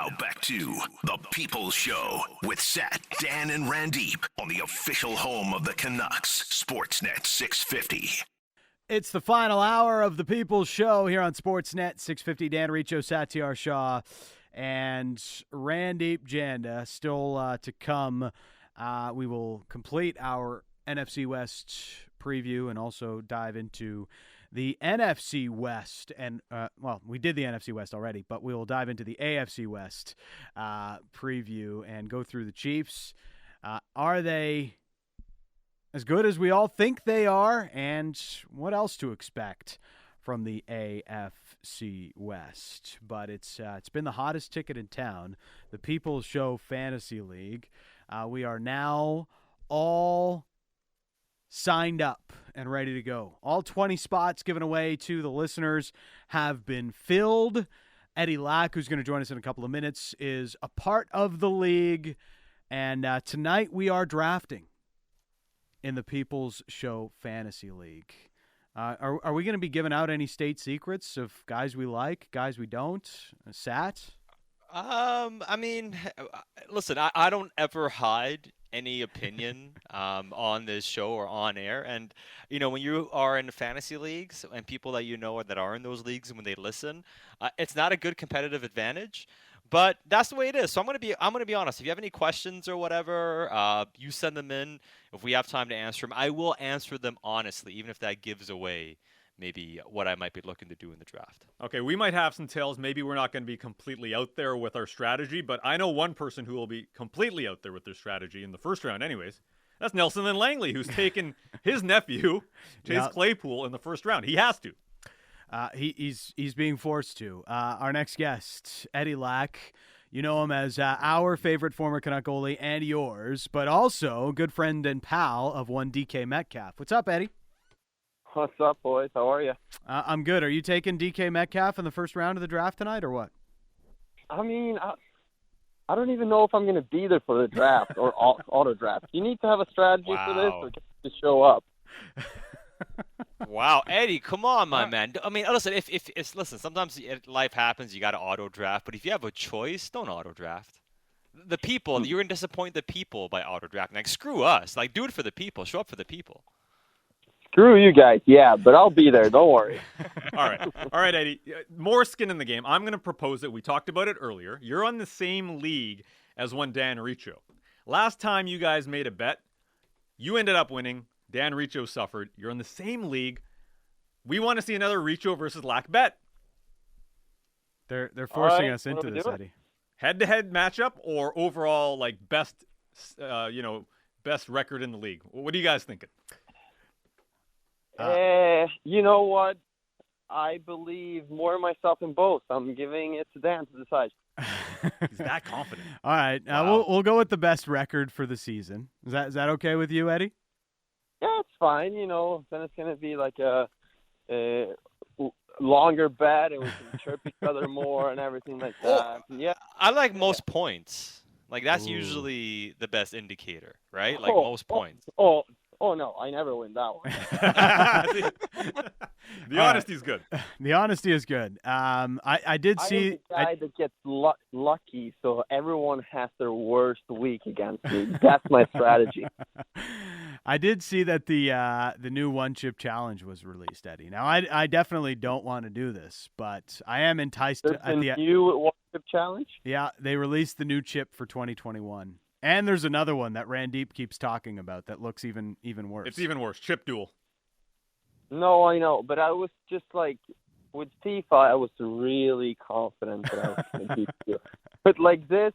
Now back to The People's Show with Sat, Dan, and Randeep on the official home of the Canucks, Sportsnet 650. It's the final hour of The People's Show here on Sportsnet 650. Dan Riccio, Satyar Shah, and Randeep Janda still to come. We will complete our NFC West preview and also dive into the NFC West. And, we did the NFC West already, but we will dive into the AFC West preview and go through the Chiefs. Are they as good as we all think they are? And what else to expect from the AFC West? But it's been the hottest ticket in town, the People's Show Fantasy League. We are now all signed up and ready to go. All 20 spots given away to the listeners have been filled. Eddie Lack, who's going to join us in a couple of minutes, is a part of the league. And tonight we are drafting in the People's Show Fantasy League. Are we going to be giving out any state secrets of guys we like, guys we don't? Sat? Listen, I don't ever hide any opinion on this show or on air. And, when you are in fantasy leagues and people that that are in those leagues, and when they listen, it's not a good competitive advantage. But that's the way it is. So I'm gonna be honest. If you have any questions or whatever, you send them in. If we have time to answer them, I will answer them honestly, even if that gives away maybe what I might be looking to do in the draft. Okay, we might have some tails. Maybe we're not going to be completely out there with our strategy, but I know one person who will be completely out there with their strategy in the first round anyways. That's Nelson and Langley, who's taken his nephew, Chase Claypool, in the first round. He has to. He's being forced to. Our next guest, Eddie Lack. You know him as our favorite former Canuck goalie and yours, but also good friend and pal of one DK Metcalf. What's up, Eddie? What's up, boys? How are you? I'm good. Are you taking DK Metcalf in the first round of the draft tonight, or what? I don't even know if I'm going to be there for the draft or auto draft. You need to have a strategy for this, or just show up. Wow, Eddie, come on, my man. I mean, listen, listen, sometimes life happens, you got to auto draft, but if you have a choice, don't auto draft. The people, you're going to disappoint the people by auto drafting. Like, screw us. Like, do it for the people. Show up for the people. Screw you guys, yeah, but I'll be there. Don't worry. All right, Eddie. More skin in the game. I'm going to propose it. We talked about it earlier. You're on the same league as one Dan Riccio. Last time you guys made a bet, you ended up winning. Dan Riccio suffered. You're in the same league. We want to see another Riccio versus Lack bet. They're forcing us into this, Eddie. Head-to-head matchup or overall best record in the league. What are you guys thinking? You know what? I believe more in myself in both. I'm giving it to Dan to decide. He's that confident. All right, Wow. we'll go with the best record for the season. Is that okay with you, Eddie? Yeah, it's fine. Then it's going to be like a longer bet, and we can chirp each other more and everything like that. Yeah, I like most points. Like, that's usually the best indicator, right? Like, most points. Oh, no, I never win that one. The honesty is good. The honesty is good. I did see... I'm the guy that gets lucky, so everyone has their worst week against me. That's my strategy. I did see that the new one-chip challenge was released, Eddie. Now, I definitely don't want to do this, but I am enticed. There's a new one-chip challenge? Yeah, they released the new chip for 2021. And there's another one that Randeep keeps talking about that looks even worse. It's even worse. Chip duel. No, I know, but I was just with FIFA, I was really confident that I was going to beat you. But like this,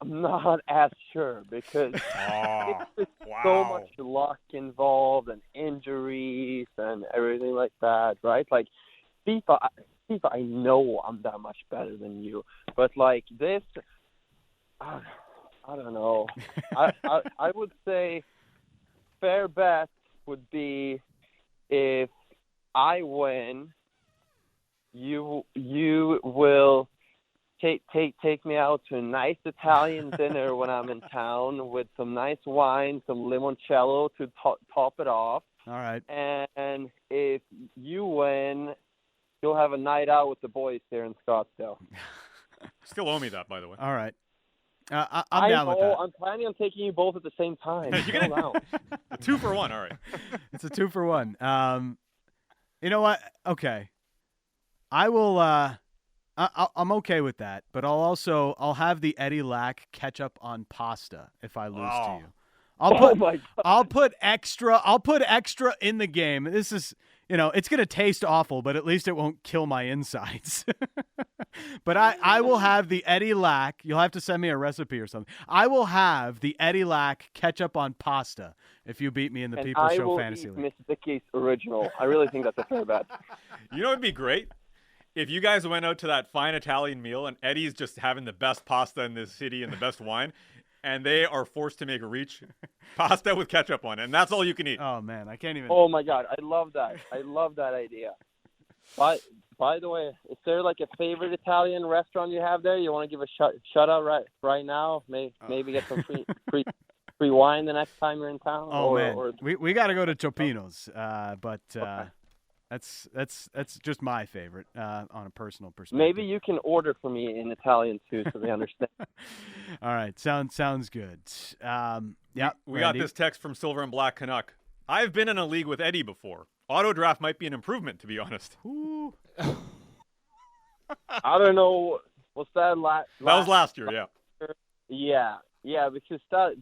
I'm not as sure because it's so much luck involved and injuries and everything like that, right? Like FIFA, I know I'm that much better than you, but like this, I don't know. I would say fair bet would be if I win, you will take me out to a nice Italian dinner when I'm in town with some nice wine, some limoncello to top it off. All right. And if you win, you'll have a night out with the boys here in Scottsdale. Still owe me that, by the way. All right. I'm down with that. I'm planning on taking you both at the same time. You're Chill out. A 2-for-1. All right. It's a 2-for-1. You know what? Okay. I will. I'm okay with that, but I'll have the Eddie Lack ketchup on pasta if I lose to you. I'll put extra in the game. This is, it's going to taste awful, but at least it won't kill my insides. But I will have the Eddie Lack. You'll have to send me a recipe or something. I will have the Eddie Lack ketchup on pasta if you beat me in the People Show Fantasy League. Miss Vicky's original. I really think that's a fair bet. You know what would be great? If you guys went out to that fine Italian meal and Eddie's just having the best pasta in this city and the best wine, and they are forced to make a reach pasta with ketchup on it, and that's all you can eat. Oh, man, I can't even. Oh, my God. I love that. I love that idea. By the way, is there like a favorite Italian restaurant you have there? You want to give a shout out right now? Maybe get some free wine the next time you're in town? Oh, man. We got to go to Topino's, but that's just my favorite on a personal perspective. Maybe you can order for me in Italian too, so they understand. All right, sounds good. Yeah, we got this text from Silver and Black Canuck. I've been in a league with Eddie before. Auto draft might be an improvement, to be honest. I don't know. What's that? That was last year, yeah. Yeah, because that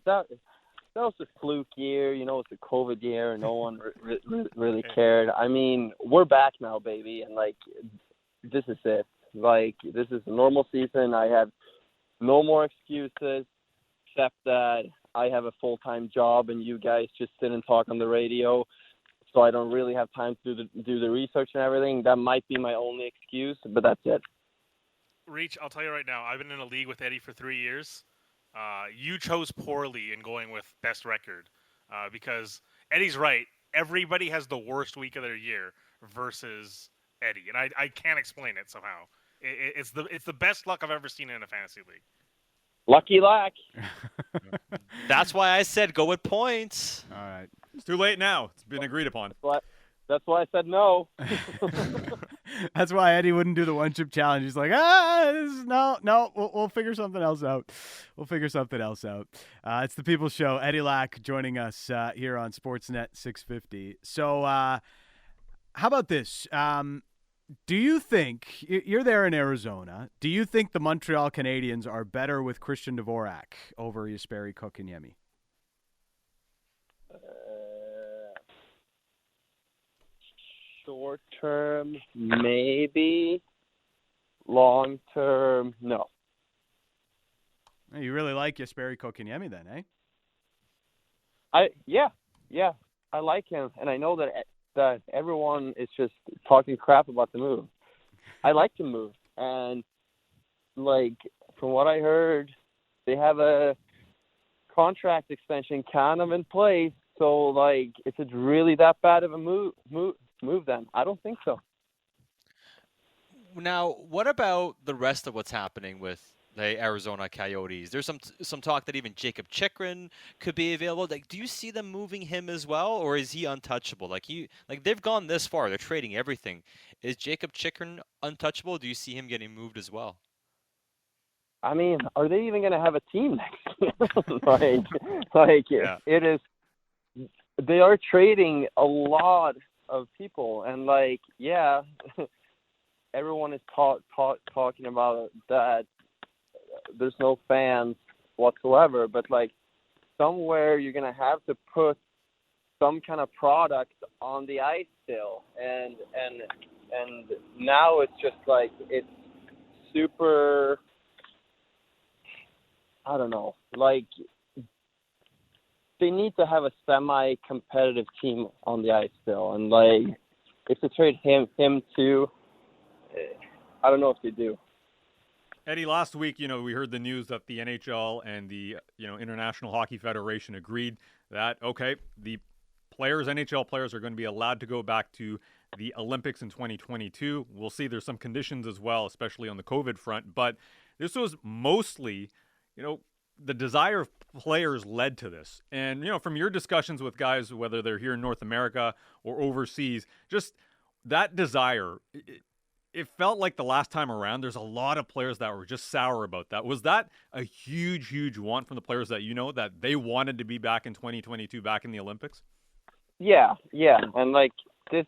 was a fluke year. It's a COVID year, and no one really cared. I mean, we're back now, baby, and this is it. This is a normal season. I have no more excuses except that I have a full-time job, and you guys just sit and talk on the radio, so I don't really have time to do the research and everything. That might be my only excuse, but that's it. Reach, I'll tell you right now, I've been in a league with Eddie for 3 years. You chose poorly in going with best record because Eddie's right. Everybody has the worst week of their year versus Eddie, and I can't explain it somehow. It's the best luck I've ever seen in a fantasy league. Lucky Lack. That's why I said go with points. All right. It's too late now. It's been agreed upon. That's why I said no. That's why Eddie wouldn't do the one-chip challenge. He's like, no, we'll figure something else out. It's the People's Show. Eddie Lack joining us here on Sportsnet 650. So how about this? Do you think, you're there in Arizona, do you think the Montreal Canadiens are better with Christian Dvorak over Jesperi Kotkaniemi? Short term, maybe. Long term, no. You really like Jesperi Kotkaniemi then, eh? Yeah, I like him, and I know that everyone is just talking crap about the move. I like the move, and from what I heard, they have a contract extension kind of in place. So is it really that bad of a move then? I don't think so. Now, what about the rest of what's happening with the Arizona Coyotes? There's some talk that even Jacob Chikrin could be available. Do you see them moving him as well, or is he untouchable? They've gone this far. They're trading everything. Is Jacob Chikrin untouchable? Do you see him getting moved as well? I mean, are they even going to have a team next year? It is. They are trading a lot of people, and everyone is talking about that. There's no fans whatsoever, but somewhere you're gonna have to put some kind of product on the ice still, and now it's just it's super. I don't know, they need to have a semi-competitive team on the ice still, and if they trade him too, I don't know if they do. Eddie, last week, we heard the news that the NHL and the, International Hockey Federation agreed that, okay, the NHL players are going to be allowed to go back to the Olympics in 2022. We'll see there's some conditions as well, especially on the COVID front. But this was mostly, the desire of players led to this. And, from your discussions with guys, whether they're here in North America or overseas, just that desire, it felt like the last time around, there's a lot of players that were just sour about that. Was that a huge, huge want from the players that you know that they wanted to be back in 2022, back in the Olympics? Yeah, and like this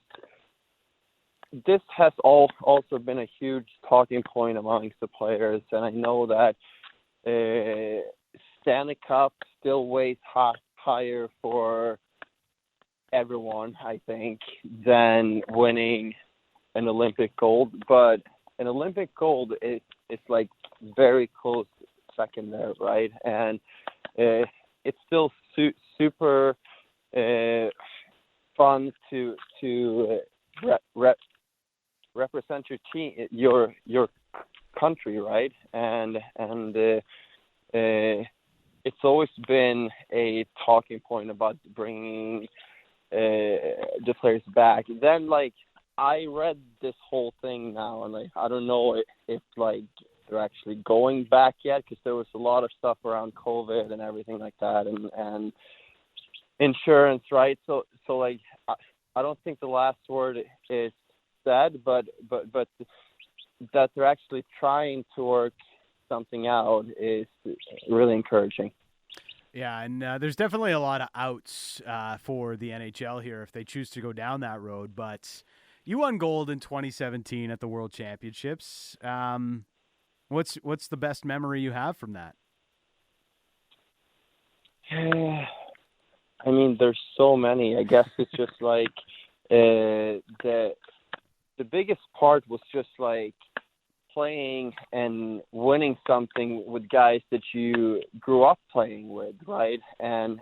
has also been a huge talking point amongst the players, and I know that Stanley Cup still weighs higher for everyone, I think, than winning an Olympic gold. But an Olympic gold is like very close second there, right? And it's still super fun to represent your team, your country, right? And it's always been a talking point about bringing the players back. Then, like, I read this whole thing now, and like I don't know if like they're actually going back yet, because there was a lot of stuff around COVID and everything like that, and insurance, right? So like I don't think the last word is said, but that they're actually trying to work something out is really encouraging. Yeah, and there's definitely a lot of outs for the NHL here if they choose to go down that road. But you won gold in 2017 at the World Championships. What's the best memory you have from that? I mean, there's so many. I guess it's just like the biggest part was just like playing and winning something with guys that you grew up playing with, right? And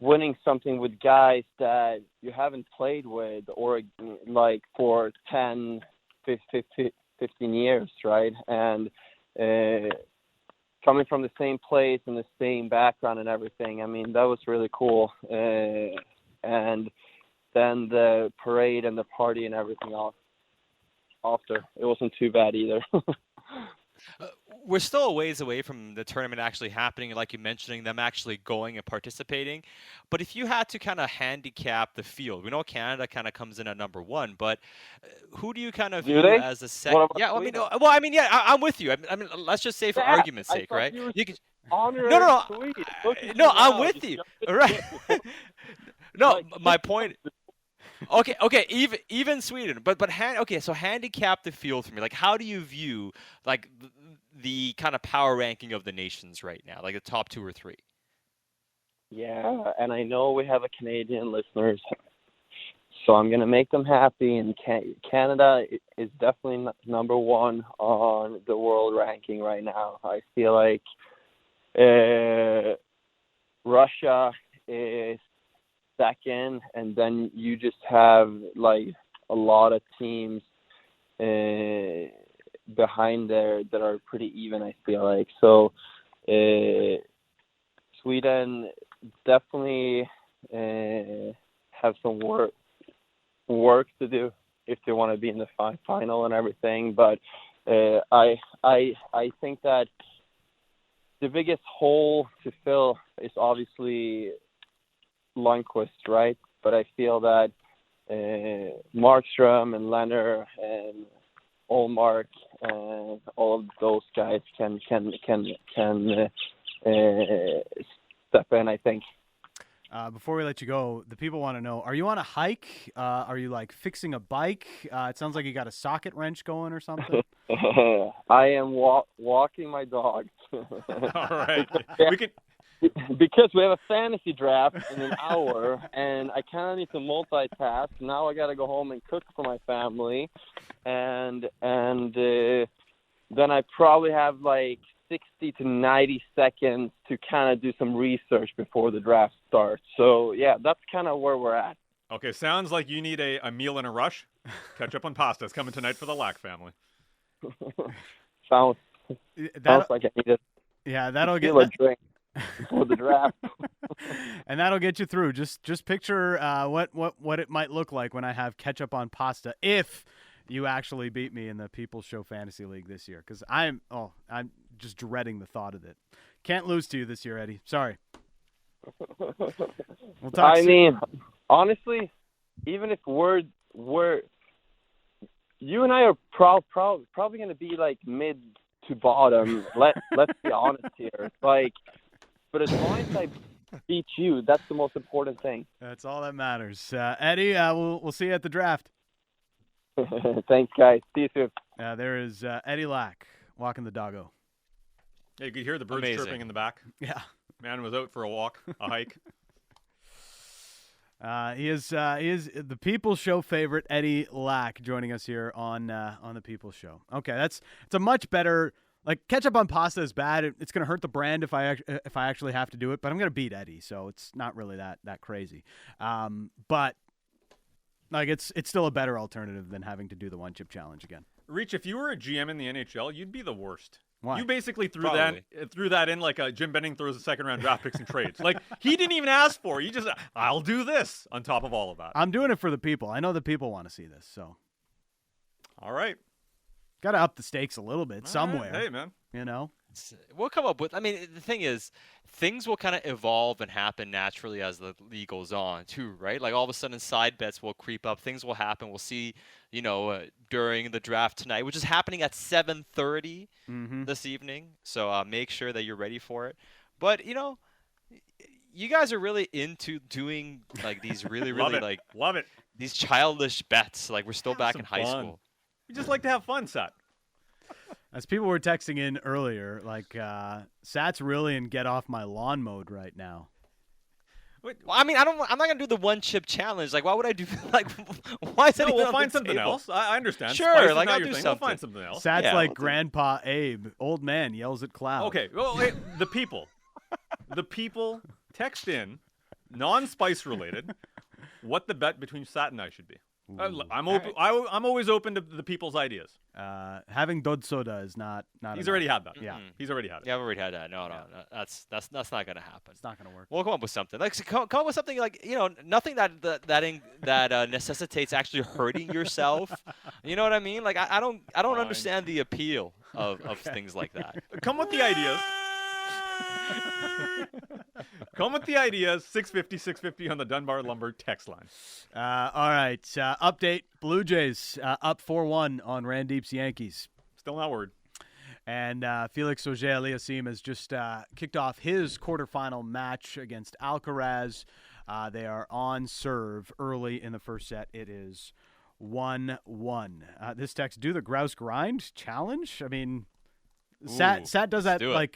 winning something with guys that you haven't played with or like for 10, 15 years, right? And coming from the same place and the same background and everything, I mean, that was really cool. And then the parade and the party and everything else after, it wasn't too bad either. We're still a ways away from the tournament actually happening, like you mentioning them actually going and participating. But if you had to kind of handicap the field, we know Canada kind of comes in at number one, but who do you kind of view as a second? Yeah, I'm with you. I mean, let's just say for argument's sake, right? You can. No, I'm with you. Right? No, my point. Okay, even Sweden, but so handicap the field for me. Like, how do you view like the kind of power ranking of the nations right now, like the top 2 or 3? Yeah, and I know we have a Canadian listeners, so I'm gonna make them happy. And Canada is definitely number one on the world ranking right now. I feel like Russia is second, and then you just have like a lot of teams behind there that are pretty even, I feel like. So Sweden definitely have some work to do if they want to be in the final and everything, but I think that the biggest hole to fill is obviously Lundqvist, right? But I feel that Markstrom and Leonard and Ullmark and all of those guys can step in, I think. Before we let you go, the people want to know, are you on a hike? Are you like fixing a bike? It sounds like you got a socket wrench going or something. I am walking my dog. All right. Because we have a fantasy draft in an hour, and I kind of need to multitask. Now I got to go home and cook for my family, and then I probably have like 60 to 90 seconds to kind of do some research before the draft starts. So, yeah, that's kind of where we're at. Okay, sounds like you need a meal in a rush. Catch up on pasta. It's coming tonight for the Lack family. Sounds like I need it. Yeah, that'll get a drink before the draft. And that'll get you through. Just picture what it might look like when I have ketchup on pasta if you actually beat me in the People's Show Fantasy League this year, because I'm just dreading the thought of it. Can't lose to you this year, Eddie. Sorry. We'll talk soon. mean, honestly, even if we're you and I are probably going to be like mid to bottom. Let's be honest here. Like, but as long as I beat you, that's the most important thing. That's all that matters. Eddie, we'll see you at the draft. Thanks, guys. See you soon. There is Eddie Lack walking the doggo. Yeah, you could hear the birds Amazing. chirping in the back. Yeah. Man was out for a walk, a hike. He is the People's Show favorite, Eddie Lack, joining us here on the People's Show. Okay, it's a much better. Like, ketchup on pasta is bad. It's going to hurt the brand if I actually have to do it. But I'm going to beat Eddie, so it's not really that crazy. But like, it's still a better alternative than having to do the one chip challenge again. Reach, if you were a GM in the NHL, you'd be the worst. Why? You basically threw Probably. that in like Jim Benning throws a second round draft picks and trades. Like, he didn't even ask for it. You just, I'll do this on top of all of that. I'm doing it for the people. I know the people want to see this, so All right. got to up the stakes a little bit somewhere. Hey, man. You know. We'll come up with. I mean, the thing is, things will kind of evolve and happen naturally as the league goes on, too, right? Like, all of a sudden, side bets will creep up. Things will happen. We'll see, during the draft tonight, which is happening at 7:30 this evening. So make sure that you're ready for it. But you guys are really into doing like these really, really like Love it. these childish bets. Like, we're still back in high fun. school. We just like to have fun, Sat. As people were texting in earlier, like, Sat's really in get off my lawn mode right now. Well, I mean, I'm not gonna do the one chip challenge. Like, why would I do? Like, why is that? No, even we'll on find the something table? else. I understand. Sure, Spice is like, not I'll your do thing. something. We'll find something else. Sat's Yeah, like we'll do- Grandpa Abe, old man yells at cloud. Okay, well, wait, the people text in, non-spice related, what the bet between Sat and I should be. I'm open. I'm always open to the people's ideas. Having Dod Soda is not. He's enough. already had that. Yeah. He's already had it. Yeah, I've already had that. No, that's not gonna happen. It's not gonna work. We'll come up with something. Like, come up with something like nothing that necessitates actually hurting yourself. You know what I mean? Like, I don't Fine. understand the appeal of things like that. Come with the ideas. Come with the ideas. 650 on the Dunbar Lumber text line. All right. Update: Blue Jays up 4-1 on Randeep's Yankees. Still not word. And Felix Auger-Aliassime has just kicked off his quarterfinal match against Alcaraz. They are on serve early in the first set. It is 1-1. This text: do the grouse grind challenge? I mean, Sat does that do it. like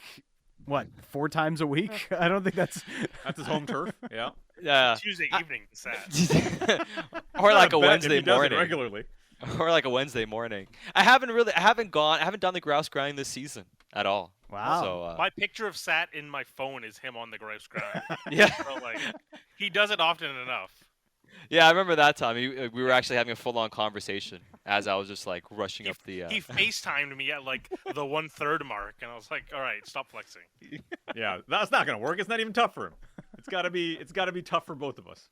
what, 4 times a week? I don't think that's His home turf. Yeah. Yeah. Tuesday evening, sad. Or like a Not bet if Wednesday he does it morning. regularly. Or like a Wednesday morning. I haven't done the grouse grind this season at all. wow. So My picture of Sat in my phone is him on the grouse grind. yeah. So, like, he does it often enough. Yeah, I remember that time. We were actually having a full-on conversation as I was just like rushing up the. He FaceTimed me at like the 1/3 mark, and I was like, "All right, stop flexing." Yeah, that's not gonna work. It's not even tough for him. It's gotta be tough for both of us,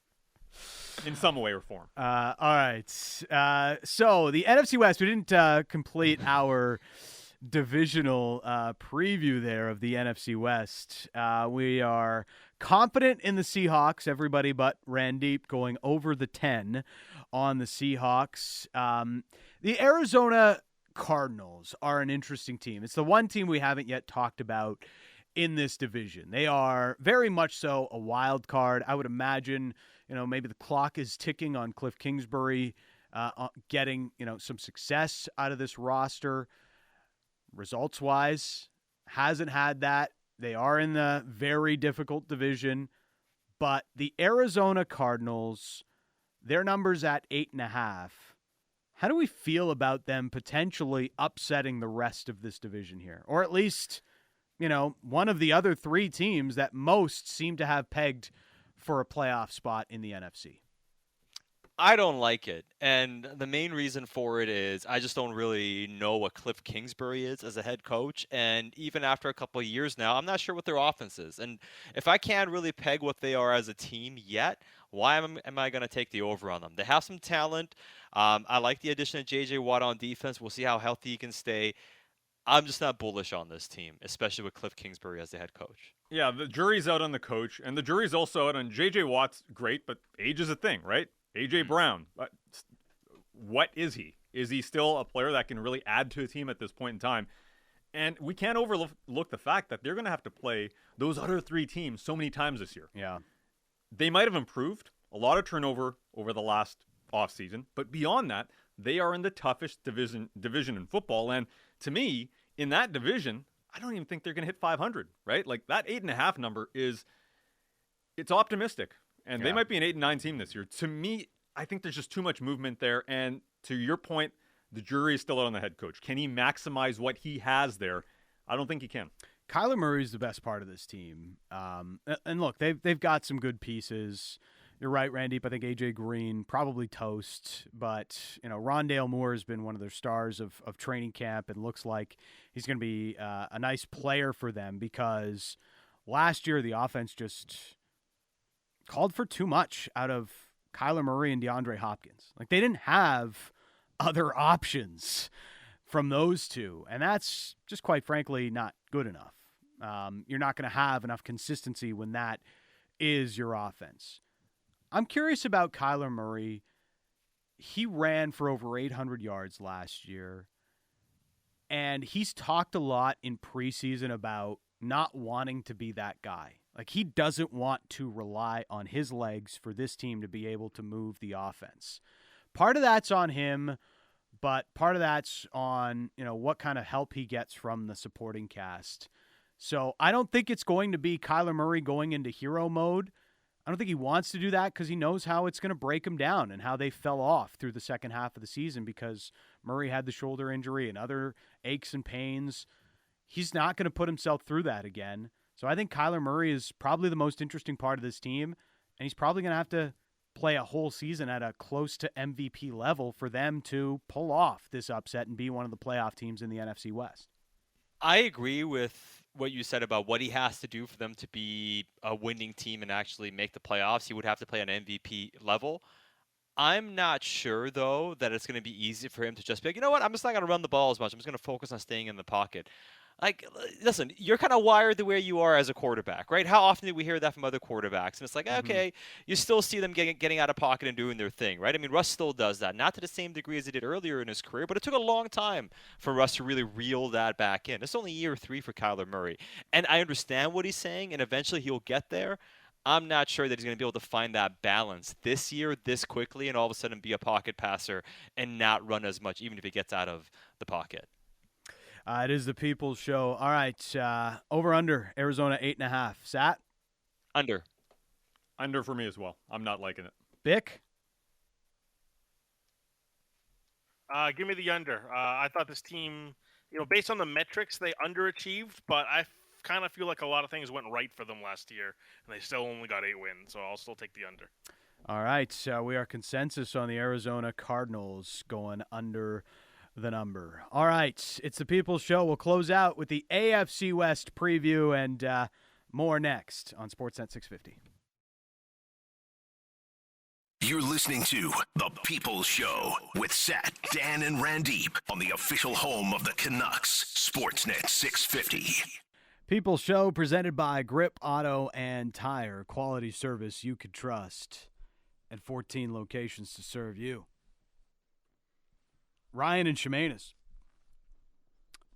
in some way or form. All right. So the NFC West, we didn't complete our divisional preview there of the NFC West. We are confident in the Seahawks, everybody but Randeep going over the 10 on the Seahawks. The Arizona Cardinals are an interesting team. It's the one team we haven't yet talked about in this division. They are very much so a wild card. I would imagine, maybe the clock is ticking on Cliff Kingsbury getting, some success out of this roster. Results-wise, hasn't had that. They are in the very difficult division. But the Arizona Cardinals, their number's at 8.5. How do we feel about them potentially upsetting the rest of this division here? Or at least, one of the other 3 teams that most seem to have pegged for a playoff spot in the NFC. I don't like it, and the main reason for it is I just don't really know what Cliff Kingsbury is as a head coach, and even after a couple of years now, I'm not sure what their offense is. And if I can't really peg what they are as a team yet, why am I going to take the over on them? They have some talent. I like the addition of J.J. Watt on defense. We'll see how healthy he can stay. I'm just not bullish on this team, especially with Cliff Kingsbury as the head coach. Yeah, the jury's out on the coach, and the jury's also out on J.J. Watt's great, but age is a thing, right? A.J. Brown, what is he? Is he still a player that can really add to a team at this point in time? And we can't overlook the fact that they're going to have to play those other 3 teams so many times this year. Yeah. They might have improved. A lot of turnover over the last offseason. But beyond that, they are in the toughest division in football. And to me, in that division, I don't even think they're going to hit 500, right? Like that 8.5 number it's optimistic. And they might be an 8-9 team this year. To me, I think there's just too much movement there. And to your point, the jury is still out on the head coach. Can he maximize what he has there? I don't think he can. Kyler Murray's the best part of this team. And look, they've got some good pieces. You're right, Randeep. I think A.J. Green, probably toast. But, Rondale Moore has been one of their stars of training camp and looks like he's going to be a nice player for them because last year the offense just called for too much out of Kyler Murray and DeAndre Hopkins. Like, they didn't have other options from those two, and that's just quite frankly not good enough. You're not going to have enough consistency when that is your offense. I'm curious about Kyler Murray. He ran for over 800 yards last year, and he's talked a lot in preseason about not wanting to be that guy. Like, he doesn't want to rely on his legs for this team to be able to move the offense. Part of that's on him, but part of that's on, what kind of help he gets from the supporting cast. So I don't think it's going to be Kyler Murray going into hero mode. I don't think he wants to do that because he knows how it's going to break him down and how they fell off through the second half of the season because Murray had the shoulder injury and other aches and pains. He's not going to put himself through that again. So I think Kyler Murray is probably the most interesting part of this team, and he's probably going to have to play a whole season at a close to MVP level for them to pull off this upset and be one of the playoff teams in the NFC West. I agree with what you said about what he has to do for them to be a winning team and actually make the playoffs. He would have to play an MVP level. I'm not sure, though, that it's going to be easy for him to just be like, you know what, I'm just not going to run the ball as much. I'm just going to focus on staying in the pocket. Like, listen, you're kind of wired the way you are as a quarterback, right? How often do we hear that from other quarterbacks? And it's like, okay, you still see them getting out of pocket and doing their thing, right? I mean, Russ still does that. Not to the same degree as he did earlier in his career, but it took a long time for Russ to really reel that back in. It's only year 3 for Kyler Murray. And I understand what he's saying, and eventually he'll get there. I'm not sure that he's going to be able to find that balance this year, this quickly, and all of a sudden be a pocket passer and not run as much, even if he gets out of the pocket. It is the People's Show. All right, over-under, Arizona 8.5. Sat? Under. Under for me as well. I'm not liking it. Bick? Give me the under. I thought this team, based on the metrics, they underachieved, but I kind of feel like a lot of things went right for them last year, and they still only got 8 wins, so I'll still take the under. All right, we are consensus on the Arizona Cardinals going under the number. All right, it's the People's Show. We'll close out with the AFC West preview and more next on Sportsnet 650. You're listening to The People's Show with Sat, Dan, and Randeep on the official home of the Canucks, Sportsnet 650. People's Show presented by Grip Auto and Tire. Quality service you could trust at 14 locations to serve you. Ryan and Shemanis.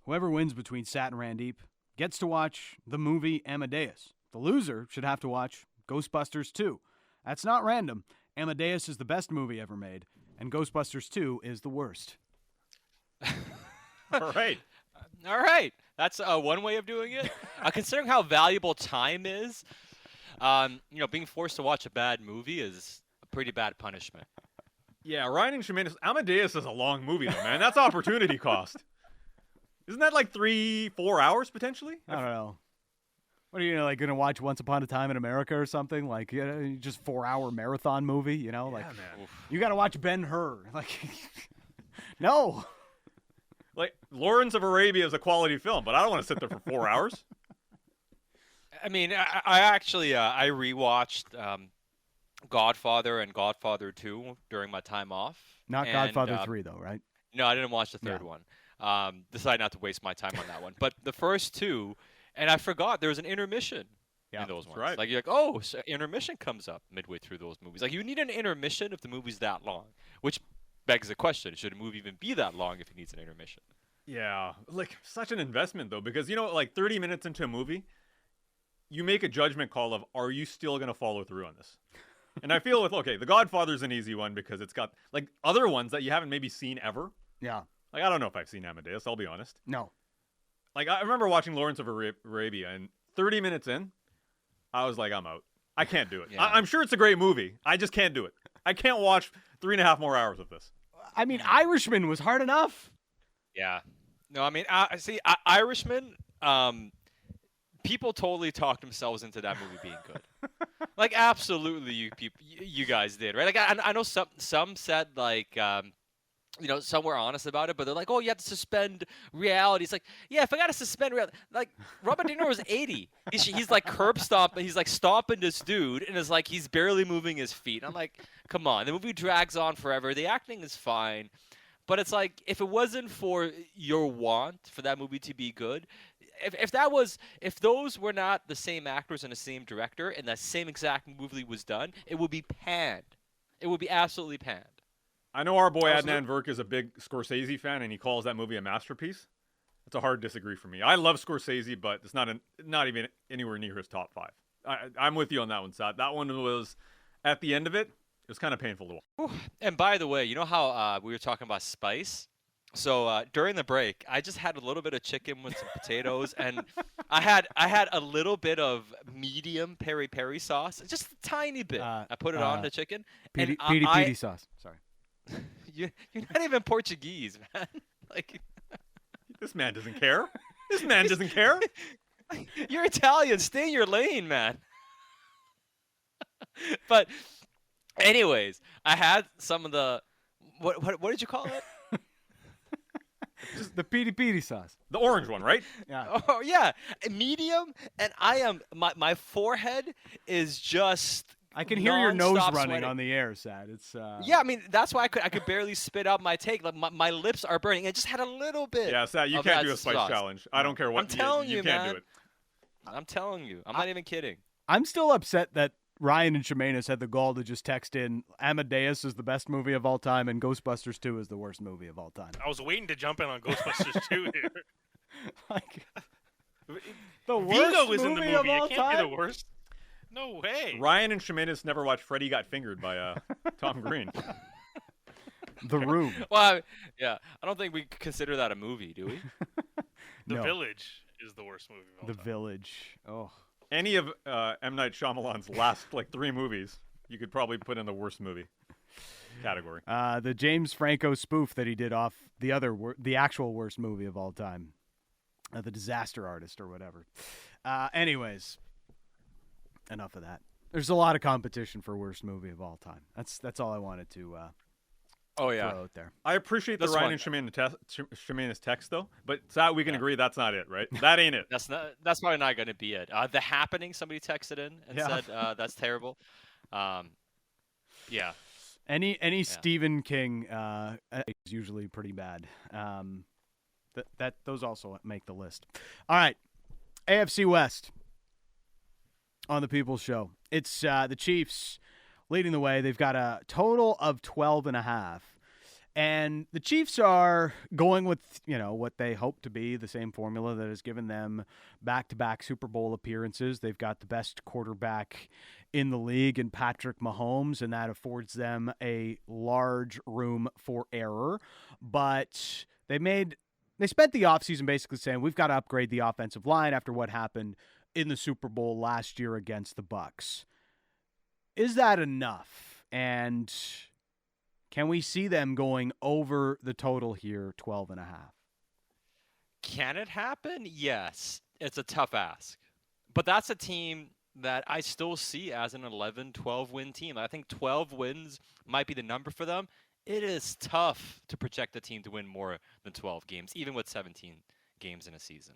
Whoever wins between Sat and Randeep gets to watch the movie Amadeus. The loser should have to watch Ghostbusters 2. That's not random. Amadeus is the best movie ever made, and Ghostbusters 2 is the worst. All right. All right. That's one way of doing it. Considering how valuable time is, being forced to watch a bad movie is a pretty bad punishment. Yeah, Ryan and Shemanis. Amadeus is a long movie, though, man. That's opportunity cost. Isn't that like 3-4 hours, potentially? I don't know. What are you, going to watch Once Upon a Time in America or something? Like, just 4-hour marathon movie, Man. You got to watch Ben-Hur. Like, no. Like, Lawrence of Arabia is a quality film, but I don't want to sit there for 4 hours. I mean, I actually I rewatched Godfather and Godfather 2 during my time off. Not Godfather 3, though, right? No, I didn't watch the third one. Decided not to waste my time on that one. But the first two, and I forgot there was an intermission in those ones. Right. Like, you're like, so intermission comes up midway through those movies. Like, you need an intermission if the movie's that long, which begs the question: should a movie even be that long if it needs an intermission? Yeah, like such an investment though, because like 30 minutes into a movie, you make a judgment call of, are you still going to follow through on this? And I feel The Godfather's an easy one because it's got like other ones that you haven't maybe seen ever. Yeah. Like, I don't know if I've seen Amadeus, I'll be honest. No. Like, I remember watching Lawrence of Arabia, and 30 minutes in, I was like, I'm out. I can't do it. Yeah. I'm sure it's a great movie. I just can't do it. I can't watch 3.5 more hours of this. I mean, Irishman was hard enough. Yeah. No, I mean, Irishman. People totally talked themselves into that movie being good. Like, absolutely, you guys did, right? Like, I know some said like. Some were honest about it, but they're like, "Oh, you have to suspend reality." It's like, yeah, if I got to suspend reality, like Robert De Niro was 80. He's like curb stomping. He's like stomping this dude, and it's like he's barely moving his feet. I'm like, come on. The movie drags on forever. The acting is fine, but it's like if it wasn't for your want for that movie to be good, if those were not the same actors and the same director, and that same exact movie was done, it would be panned. It would be absolutely panned. I know our boy Adnan Virk is a big Scorsese fan, and he calls that movie a masterpiece. It's a hard disagree for me. I love Scorsese, but it's not even anywhere near his top 5. I'm with you on that one, Sat. That one was, at the end of it, it was kind of painful to watch. And by the way, you know how we were talking about spice? So during the break, I just had a little bit of chicken with some potatoes, and I had a little bit of medium peri-peri sauce, just a tiny bit. I put it on the chicken. Piri sauce. Sorry. You're not even Portuguese, man. Like, this man doesn't care. This man doesn't care. You're Italian. Stay in your lane, man. But, anyways, I had some of the what did you call it? Just the piri sauce. The orange one, right? Yeah. Oh yeah, medium, and I am my forehead is just. I can hear your nose running sweating. on the air, Sad. It's Yeah, I mean that's why I could barely spit out my take. Like my lips are burning. It just had a little bit. Yeah, Sad, you can't do a spice sauce. challenge. I don't care what. I'm telling you, can't man. do it. I'm telling you. I'm not even kidding. I'm still upset that Ryan and Shemanis had the gall to just text in Amadeus is the best movie of all time and Ghostbusters 2 is the worst movie of all time. I was waiting to jump in on Ghostbusters 2 here. Like, the worst Vigo is in the movie of movie. all It can't be time? the worst. No way. Ryan and Shemanis never watched Freddy Got Fingered by Tom Green. The Room. Well, I don't think we consider that a movie, do we? The No. Village is the worst movie of all The time. Village. Oh. Any of M. Night Shyamalan's last 3 movies, you could probably put in the worst movie category. The James Franco spoof that he did off the actual worst movie of all time. The Disaster Artist or whatever. Anyways, enough of that. There's a lot of competition for worst movie of all time. That's all I wanted to Oh yeah. throw out there. I appreciate the That's Ryan and Shemanis text, though, but Sat, we can agree that's not it, right? That ain't it. That's probably not going to be it. The Happening, somebody texted in and said that's terrible. Yeah. Any Stephen King is usually pretty bad. Those also make the list. All right, AFC West on the People's Show. It's the Chiefs leading the way. They've got a total of 12.5. And the Chiefs are going with, what they hope to be the same formula that has given them back-to-back Super Bowl appearances. They've got the best quarterback in the league in Patrick Mahomes, and that affords them a large room for error. But they spent the offseason basically saying, we've got to upgrade the offensive line after what happened in the Super Bowl last year against the Bucs. Is that enough? And can we see them going over the total here, 12.5? Can it happen? Yes. It's a tough ask. But that's a team that I still see as an 11, 12-win team. I think 12 wins might be the number for them. It is tough to project a team to win more than 12 games, even with 17 games in a season.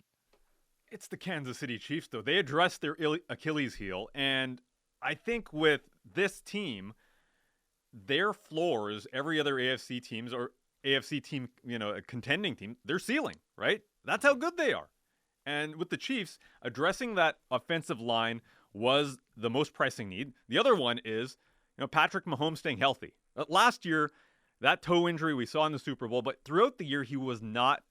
It's the Kansas City Chiefs, though. They addressed their Achilles heel, and I think with this team, their floors, every other AFC teams or AFC team, a contending team, they're ceiling, right? That's how good they are. And with the Chiefs, addressing that offensive line was the most pressing need. The other one is, Patrick Mahomes staying healthy. Last year, That toe injury we saw in the Super Bowl, but throughout the year, he was not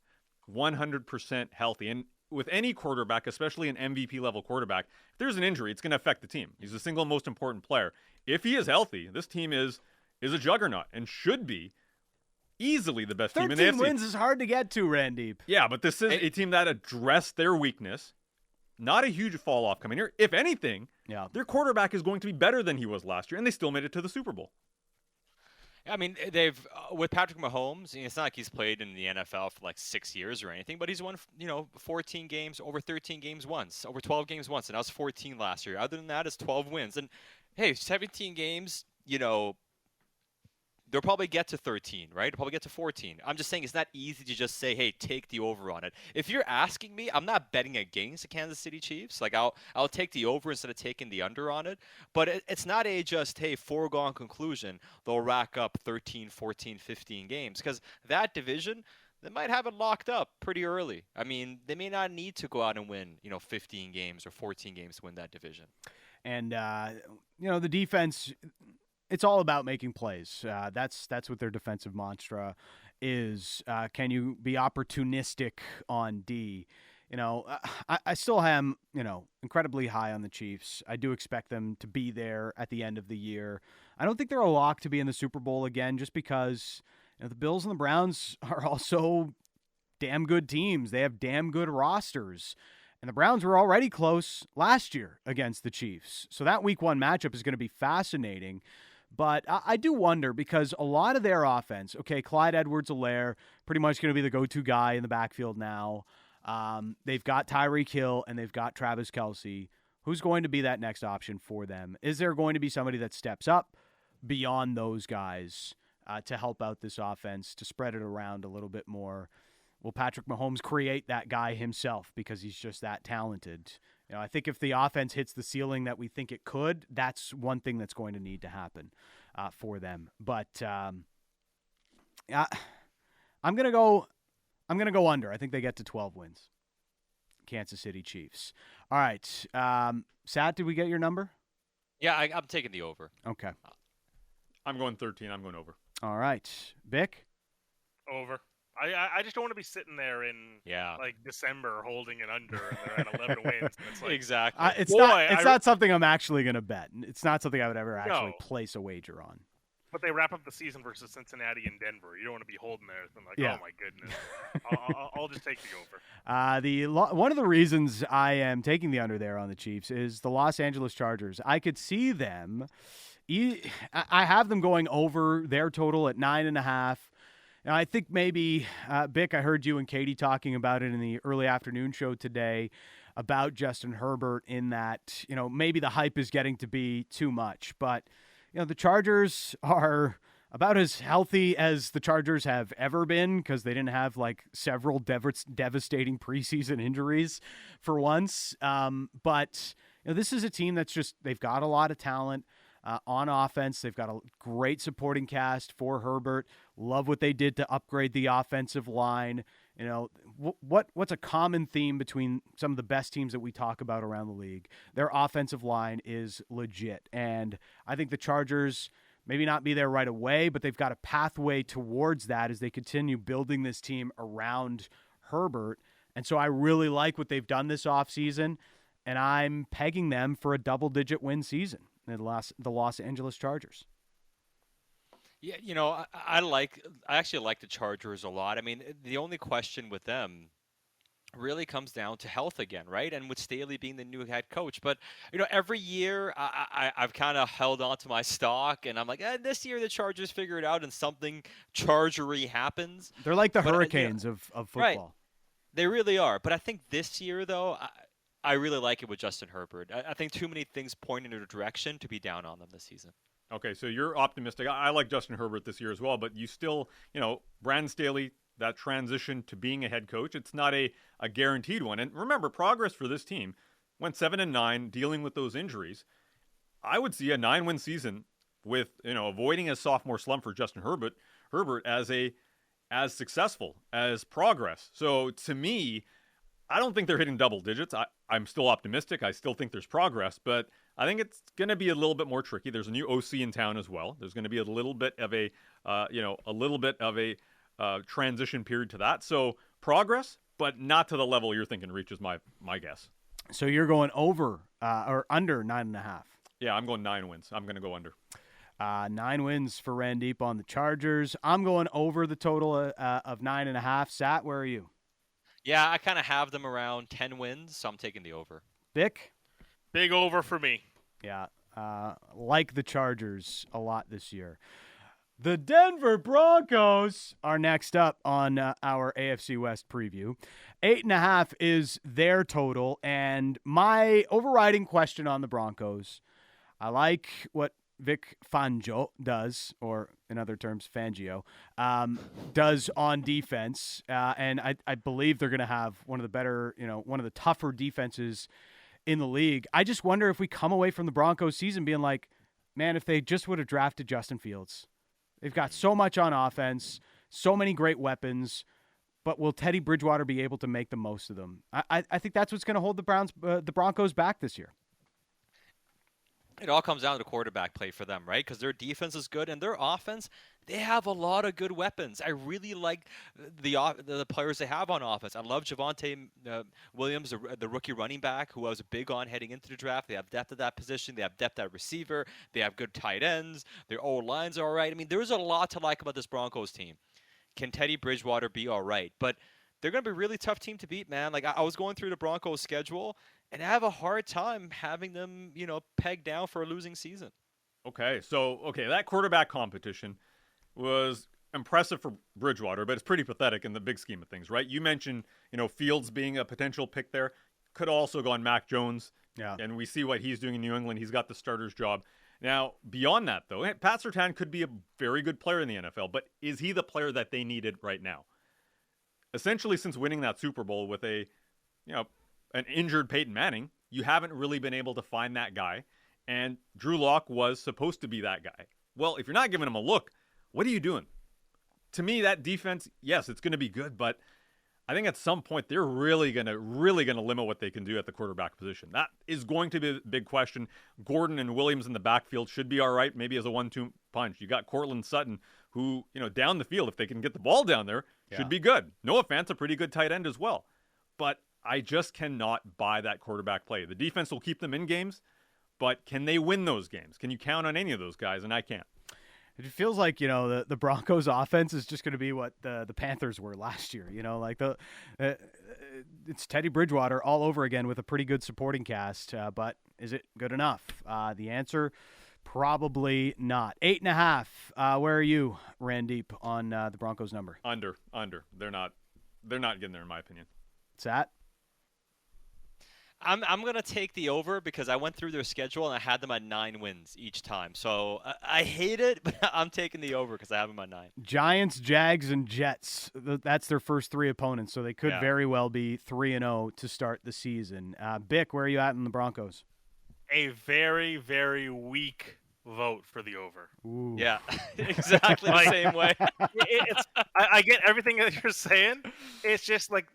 100% healthy. And with any quarterback, especially an MVP level quarterback, if there's an injury, it's going to affect the team. He's the single most important player. If he is healthy, this team is a juggernaut and should be easily the best team in the AFC. 13 wins is hard to get to, Randeep. Yeah, but this is a team that addressed their weakness. Not a huge fall off coming here. If anything, their quarterback is going to be better than he was last year, and they still made it to the Super Bowl. I mean, they've with Patrick Mahomes. It's not like he's played in the NFL for like 6 years or anything, but he's won 14 games, over 13 games once, over 12 games once, and that was 14 last year. Other than that, it's 12 wins. And hey, 17 games, they'll probably get to 13, right? They'll probably get to 14. I'm just saying it's not easy to just say, hey, take the over on it. If you're asking me, I'm not betting against the Kansas City Chiefs. Like, I'll take the over instead of taking the under on it. But it's not a just, hey, foregone conclusion. They'll rack up 13, 14, 15 games. Because that division, they might have it locked up pretty early. I mean, they may not need to go out and win, 15 games or 14 games to win that division. And, the defense, it's all about making plays. That's what their defensive mantra is. Can you be opportunistic on D? I still am, incredibly high on the Chiefs. I do expect them to be there at the end of the year. I don't think they're a lock to be in the Super Bowl again just because the Bills and the Browns are also damn good teams. They have damn good rosters. And the Browns were already close last year against the Chiefs. So that week 1 matchup is going to be fascinating. But I do wonder because a lot of their offense, Clyde Edwards-Helaire, pretty much going to be the go-to guy in the backfield now. They've got Tyreek Hill and they've got Travis Kelce. Who's going to be that next option for them? Is there going to be somebody that steps up beyond those guys to help out this offense, to spread it around a little bit more? Will Patrick Mahomes create that guy himself because he's just that talented? I think if the offense hits the ceiling that we think it could, that's one thing that's going to need to happen for them. But I'm gonna go under. I think they get to 12 wins. Kansas City Chiefs. All right, Sat, did we get your number? Yeah, I'm taking the over. Okay. I'm going 13. I'm going over. All right, Vic. Over. I just don't want to be sitting there in like December holding it under and they're at 11 wins. And it's like, exactly. It's not something I'm actually going to bet. It's not something I would ever actually place a wager on. But they wrap up the season versus Cincinnati and Denver. You don't want to be holding there and like, oh my goodness. I'll just take the over. One of the reasons I am taking the under there on the Chiefs is the Los Angeles Chargers. I could see them. I have them going over their total at 9.5. Now, I think maybe, Bick, I heard you and Katie talking about it in the early afternoon show today about Justin Herbert in that, maybe the hype is getting to be too much. But, the Chargers are about as healthy as the Chargers have ever been because they didn't have, several devastating preseason injuries for once. But, this is a team that's they've got a lot of talent. On offense, they've got a great supporting cast for Herbert. Love what they did to upgrade the offensive line. What's a common theme between some of the best teams that we talk about around the league? Their offensive line is legit. And I think the Chargers maybe not be there right away, but they've got a pathway towards that as they continue building this team around Herbert. And so I really like what they've done this offseason, and I'm pegging them for a double-digit win season. The Los Angeles Chargers. Yeah, I actually like the Chargers a lot. I mean, the only question with them really comes down to health again, right? And with Staley being the new head coach. But, every year I've kind of held on to my stock, and I'm like, this year the Chargers figure it out and something Chargery happens. They're like the Hurricanes of football. Right. They really are. But I think this year, though, I really like it with Justin Herbert. I think too many things point in a direction to be down on them this season. Okay, so you're optimistic. I like Justin Herbert this year as well, but you still, Brandon Staley, that transition to being a head coach, it's not a guaranteed one. And remember, progress for this team went 7-9, dealing with those injuries. I would see a 9-win season with, avoiding a sophomore slump for Justin Herbert as successful as progress. So to me, I don't think they're hitting double digits. I'm still optimistic. I still think there's progress, but I think it's going to be a little bit more tricky. There's a new OC in town as well. There's going to be a little bit of a transition period to that. So progress, but not to the level you're thinking reaches my guess. So you're going over or under 9.5. Yeah, I'm going 9 wins. I'm going to go under. 9 wins for Randeep on the Chargers. I'm going over the total of 9.5. Sat, where are you? Yeah, I kind of have them around 10 wins, so I'm taking the over. Vic? Big over for me. Yeah, like the Chargers a lot this year. The Denver Broncos are next up on our AFC West preview. 8.5 is their total, and my overriding question on the Broncos, I like what Vic Fangio does, or in other terms, Fangio, does on defense. And I believe they're going to have one of the better, one of the tougher defenses in the league. I just wonder if we come away from the Broncos season being like, man, if they just would have drafted Justin Fields. They've got so much on offense, so many great weapons, but will Teddy Bridgewater be able to make the most of them? I think that's what's going to hold the Broncos back this year. It all comes down to quarterback play for them, right? Because their defense is good, and their offense, they have a lot of good weapons. I really like the players they have on offense. I love Javonte Williams, the rookie running back, who I was big on heading into the draft. They have depth at that position. They have depth at receiver. They have good tight ends. Their O-lines are all right. I mean, there's a lot to like about this Broncos team. Can Teddy Bridgewater be all right? But they're going to be a really tough team to beat, man. Like, I was going through the Broncos schedule, and I have a hard time having them, pegged down for a losing season. Okay, that quarterback competition was impressive for Bridgewater, but it's pretty pathetic in the big scheme of things, right? You mentioned, Fields being a potential pick there. Could also go on Mac Jones. Yeah. And we see what he's doing in New England. He's got the starter's job. Now, beyond that, though, Pat Surtain could be a very good player in the NFL, but is he the player that they needed right now? Essentially, since winning that Super Bowl with an injured Peyton Manning, you haven't really been able to find that guy. And Drew Lock was supposed to be that guy. Well, if you're not giving him a look, what are you doing? To me, that defense, yes, it's going to be good, but I think at some point they're really going to limit what they can do at the quarterback position. That is going to be a big question. Gordon and Williams in the backfield should be all right, maybe as a 1-2 punch. You got Cortland Sutton, who, down the field, if they can get the ball down there, should be good. Noah Fant's a pretty good tight end as well. But I just cannot buy that quarterback play. The defense will keep them in games, but can they win those games? Can you count on any of those guys? And I can't. It feels like, the Broncos offense is just going to be what the Panthers were last year. It's Teddy Bridgewater all over again with a pretty good supporting cast. But is it good enough? The answer, probably not. 8.5. Where are you, Randeep, on the Broncos number? Under. They're not getting there, in my opinion. Sat? I'm going to take the over because I went through their schedule and I had them at 9 wins each time. So I hate it, but I'm taking the over because I have them at 9. Giants, Jags, and Jets. That's their first 3 opponents, so they could very well be 3-0 to start the season. Bick, where are you at in the Broncos? A very, very weak vote for the over. Ooh. Yeah, exactly the same way. I get everything that you're saying. It's just like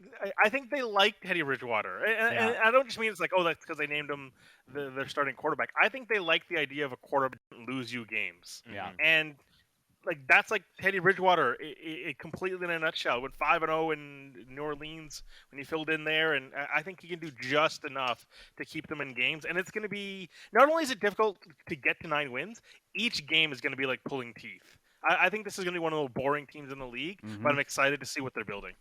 I think they like Teddy Bridgewater, and I don't just mean it's like, that's because they named him their starting quarterback. I think they like the idea of a quarterback that lose you games. Yeah, and that's like Teddy Bridgewater, it completely in a nutshell. Went 5-0 in New Orleans when he filled in there, and I think he can do just enough to keep them in games. And it's going to be, not only is it difficult to get to 9 wins, each game is going to be like pulling teeth. I think this is going to be one of the boring teams in the league, but I'm excited to see what they're building.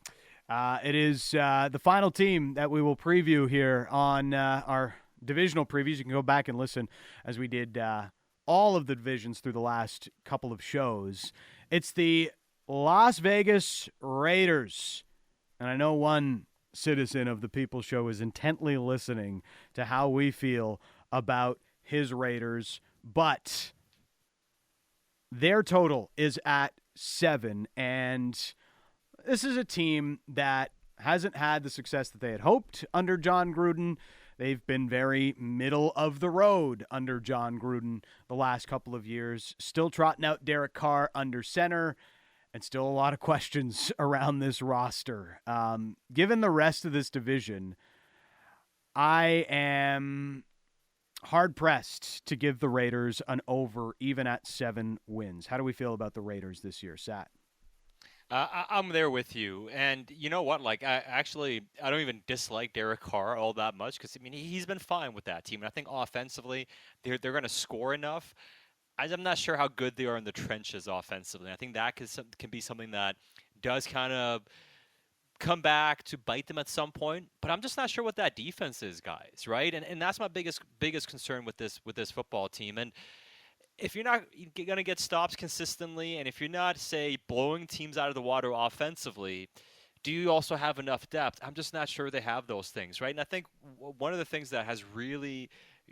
It is the final team that we will preview here on our divisional previews. You can go back and listen as we did all of the divisions through the last couple of shows. It's the Las Vegas Raiders. And I know one citizen of the People Show is intently listening to how we feel about his Raiders, but their total is at 7, and this is a team that hasn't had the success that they had hoped under John Gruden. They've been very middle of the road under John Gruden the last couple of years, still trotting out Derek Carr under center. and still a lot of questions around this roster. Given the rest of this division, I am hard-pressed to give the Raiders an over even at 7 wins. How do we feel about the Raiders this year, Sat? I'm there with you, and you know what? Like, I don't even dislike Derek Carr all that much because I mean he's been fine with that team, and I think offensively they're going to score enough. I'm not sure how good they are in the trenches offensively. I think that can be something that does kind of come back to bite them at some point, but I'm just not sure what that defense is, guys. Right, and that's my biggest concern with this football team. And if you're not going to get stops consistently, and if you're not, say, blowing teams out of the water offensively, do you also have enough depth? I'm just not sure they have those things, right? And I think one of the things that has really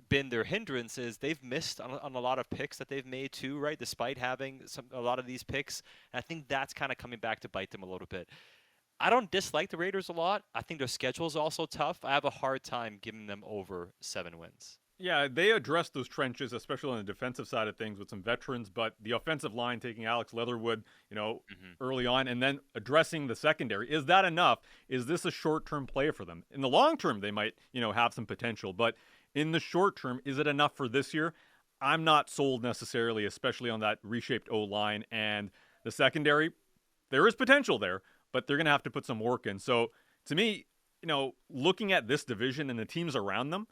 been their hindrance is they've missed on a lot of picks that they've made too, right? Despite having a lot of these picks. And I think that's kind of coming back to bite them a little bit. I don't dislike the Raiders a lot. I think their schedule is also tough. I have a hard time giving them over 7 wins. Yeah, they addressed those trenches, especially on the defensive side of things with some veterans, but the offensive line taking Alex Leatherwood, early on, and then addressing the secondary. Is that enough? Is this a short-term play for them? In the long term, they might, have some potential, but in the short term, is it enough for this year? I'm not sold necessarily, especially on that reshaped O-line and the secondary. There is potential there, but they're going to have to put some work in. So to me, looking at this division and the teams around them,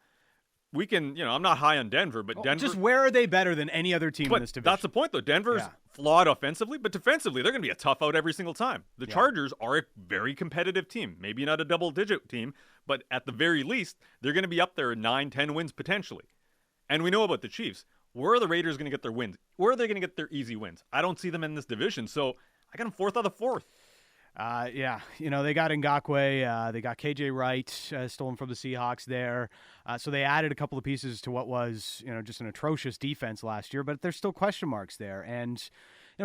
we can, I'm not high on Denver, but Denver... Just where are they better than any other team in this division? That's the point, though. Denver's flawed offensively, but defensively, they're going to be a tough out every single time. The Chargers are a very competitive team. Maybe not a double-digit team, but at the very least, they're going to be up there at 9-10 wins potentially. And we know about the Chiefs. Where are the Raiders going to get their wins? Where are they going to get their easy wins? I don't see them in this division, so I got them 4th out of 4th. They got Ngakoue, they got KJ Wright, stolen from the Seahawks there. So they added a couple of pieces to what was, just an atrocious defense last year, but there's still question marks there. And,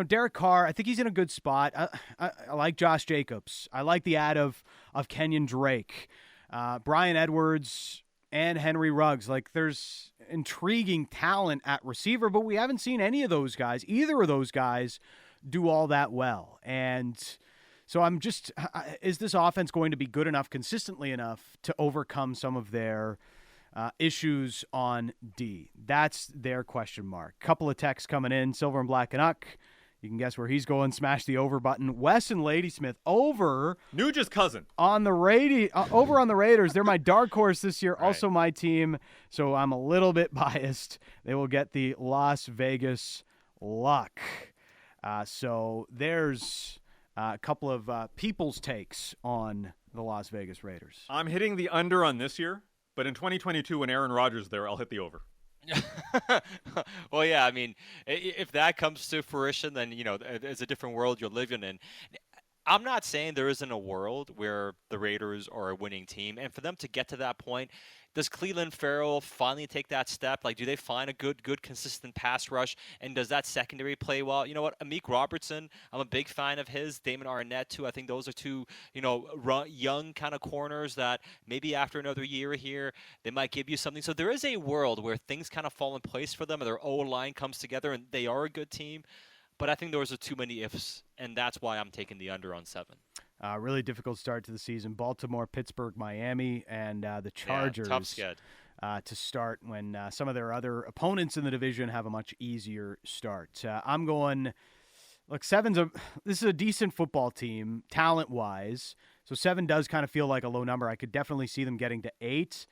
Derek Carr, I think he's in a good spot. I like Josh Jacobs. I like the add of Kenyon Drake, Brian Edwards, and Henry Ruggs. Like, there's intriguing talent at receiver, but we haven't seen either of those guys do all that well. And so is this offense going to be good enough, consistently enough, to overcome some of their issues on D? That's their question mark. Couple of texts coming in. Silver and Black Canuck. You can guess where he's going. Smash the over button. Wes and Ladysmith over. Nuge's cousin. On the over on the Raiders. They're my dark horse this year. Right. Also my team. So I'm a little bit biased. They will get the Las Vegas luck. So there's a couple of people's takes on the Las Vegas Raiders. I'm hitting the under on this year, but in 2022 when Aaron Rodgers is there, I'll hit the over. Well, yeah, I mean, if that comes to fruition, then, it's a different world you're living in. I'm not saying there isn't a world where the Raiders are a winning team, and for them to get to that point, does Cleveland Farrell finally take that step? Like, do they find a good, consistent pass rush? And does that secondary play well? You know what? Amik Robertson, I'm a big fan of his. Damon Arnett, too. I think those are two, young kind of corners that maybe after another year here, they might give you something. So there is a world where things kind of fall in place for them and their O-line comes together and they are a good team. But I think those are too many ifs, and that's why I'm taking the under on 7. Really difficult start to the season. Baltimore, Pittsburgh, Miami, and the Chargers. Tough sked. To start when some of their other opponents in the division have a much easier start. I'm going, look, this is a decent football team, talent-wise. So 7 does kind of feel like a low number. I could definitely see them getting to 8.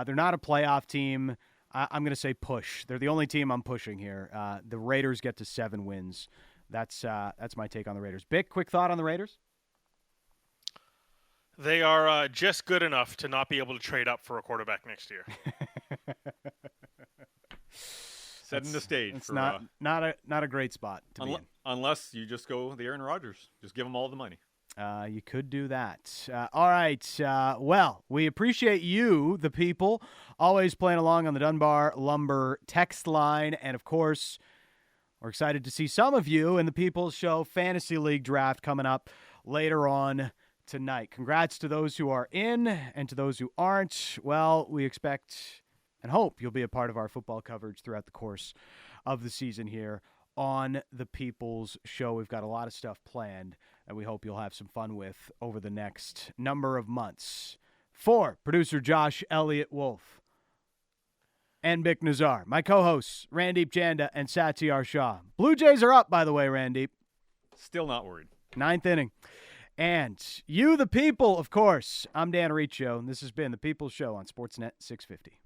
They're not a playoff team. I'm going to say push. They're the only team I'm pushing here. The Raiders get to 7 wins. That's my take on the Raiders. Bick, quick thought on the Raiders? They are just good enough to not be able to trade up for a quarterback next year. Setting the stage. It's not a great spot to be in. Unless you just go the Aaron Rodgers. Just give them all the money. You could do that. All right. Well, we appreciate you, the people, always playing along on the Dunbar Lumber text line. And, of course, we're excited to see some of you in the People's Show Fantasy League draft coming up later on tonight. Congrats to those who are in and to those who aren't. Well, we expect and hope you'll be a part of our football coverage throughout the course of the season here on the People's Show. We've got a lot of stuff planned, and we hope you'll have some fun with over the next number of months. For producer Josh Elliott Wolf and Bick Nazar, my co-hosts Randeep Janda and Satyar Shah. Blue Jays are up, by the way, Randeep. Still not worried. 9th inning. And you, the people, of course. I'm Dan Riccio, and this has been the People's Show on Sportsnet 650.